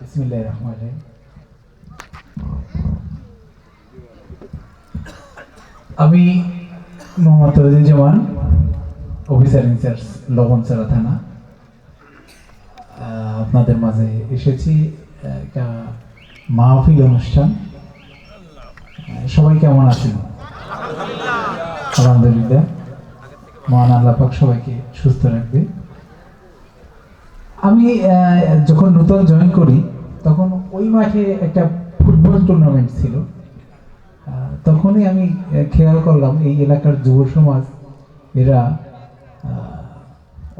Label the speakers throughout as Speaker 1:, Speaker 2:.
Speaker 1: বিসমিল্লাহির রহমানির রহিম। আমি মোহাম্মদ তৌহিদুজ্জামান, অফিসার ইনচার্জ লবণছড়া থানা। আপনাদের মাঝে এসেছি একটা মাহফিল অনুষ্ঠান। সবাই কেমন আছেন? আলহামদুলিল্লাহ। মহান আল্লাহ পাক সবাইকে সুস্থ রাখবে। আমি যখন নতুন জয়েন করি তখন ওই মাঠে একটা ফুটবল টুর্নামেন্ট ছিল। তখনই আমি খেয়াল করলাম এই এলাকার যুব সমাজ এরা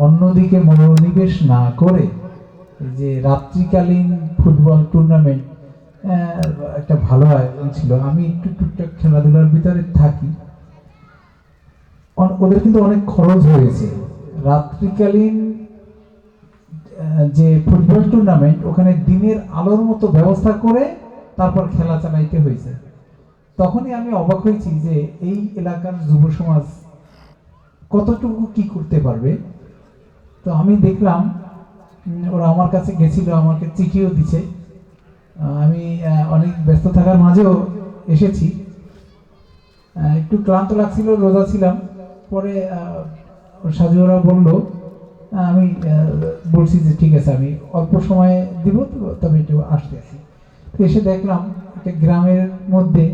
Speaker 1: অন্যদিকে মনোনিবেশ না করে যে রাত্রিকালীন ফুটবল টুর্নামেন্ট একটা ভালো আয়োজন ছিল। আমি একটু টুকটাক খেলাধুলার ভিতরে থাকি। ওদের কিন্তু অনেক খরচ হয়েছে। রাত্রিকালীন যে ফুটবল টুর্নামেন্ট, ওখানে দিনের আলোর মতো ব্যবস্থা করে তারপর খেলা চালাইতে হয়েছে। তখনই আমি অবাক হয়েছি যে এই এলাকার যুব সমাজ কতটুকু কি করতে পারবে। তো আমি দেখলাম ওরা আমার কাছে গেছিল, আমাকে চিঠিও দিছে। আমি অনেক ব্যস্ত থাকার মাঝেও এসেছি। একটু ক্লান্ত লাগছিল, রোজা ছিলাম। পরে সাজুরা বলল, আমি বলছি যে ঠিক আছে, আমি অল্প সময়ে দিব, তবে একটু আসতেছি। তো এসে দেখলাম একটা গ্রামের মধ্যে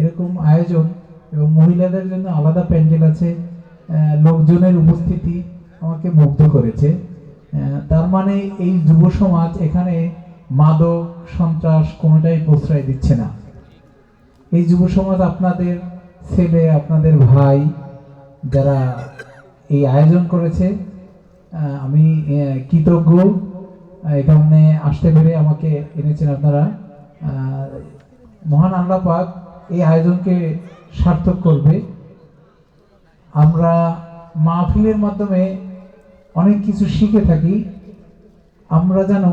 Speaker 1: এরকম আয়োজন, এবং মহিলাদের জন্য আলাদা প্যান্ডেল আছে। লোকজনের উপস্থিতি আমাকে মুগ্ধ করেছে। তার মানে এই যুব সমাজ এখানে মাদক সন্ত্রাস কোনোটাই প্রশ্রয় দিচ্ছে না। এই যুব সমাজ আপনাদের ছেলে, আপনাদের ভাই যারা এই আয়োজন করেছে, আমি কৃতজ্ঞ। এখানে আসতে পেরে আমাকে এনেছেন আপনারা। মহান আল্লাহ পাক এই আয়োজনকে সার্থক করবে। আমরা মাহফিলের মাধ্যমে অনেক কিছু শিখে থাকি। আমরা যেন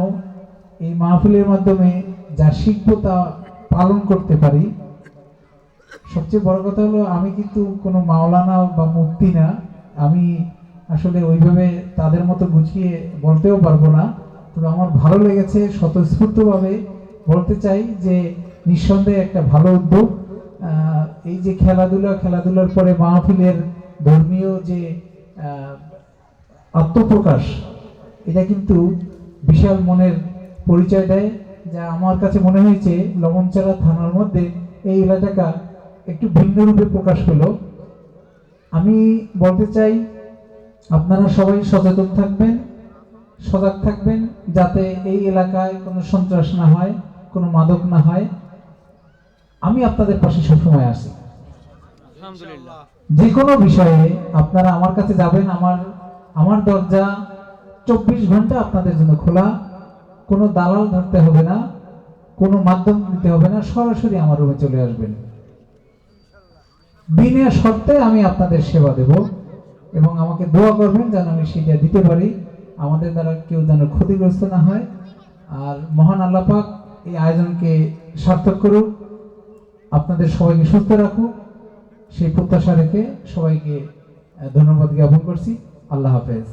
Speaker 1: এই মাহফিলের মাধ্যমে যা শিখবো তা পালন করতে পারি। সবচেয়ে বড় কথা হলো, আমি কিন্তু কোনো মাওলানা বা মুফতি না। আমি আসলে ওইভাবে তাদের মতো গুছিয়ে বলতেও পারবো না। তবে আমার ভালো লেগেছে, স্বতঃস্ফূর্তভাবে বলতে চাই যে নিঃসন্দেহে একটা ভালো উদ্যোগ। এই যে খেলাধুলার পরে মাহফিলের ধর্মীয় যে আত্মপ্রকাশ, এটা কিন্তু বিশাল মনের পরিচয় দেয়। যা আমার কাছে মনে হয়েছে লবণছড়া থানার মধ্যে এই এলাকাটা একটু ভিন্ন রূপে প্রকাশ পেল। আমি বলতে চাই, আপনারা সবাই সচেতন থাকবেন, সজাগ থাকবেন, যাতে এই এলাকায় কোনো সন্ত্রাস না হয়, কোনো মাদক না হয়। আমি আপনাদের পাশে সবসময় আছি। যে কোনো বিষয়ে আপনারা আমার কাছে যাবেন। আমার দরজা 24 ঘন্টা আপনাদের জন্য খোলা। কোনো দালাল ধরতে হবে না, কোনো মাধ্যম দিতে হবে না, সরাসরি আমার রুমে চলে আসবেন। বিনা শর্তে আমি আপনাদের সেবা দেব, এবং আমাকে দোয়া করবেন যেন আমি সেটা দিতে পারি। আমাদের দ্বারা কেউ যেন ক্ষতিগ্রস্ত না হয়। আর মহান আল্লাহ পাক এই আয়োজনকে সার্থক করুক, আপনাদের সবাইকে সুস্থ রাখুক, সেই প্রত্যাশা রেখে সবাইকে ধন্যবাদ জ্ঞাপন করছি। আল্লাহ হাফেজ।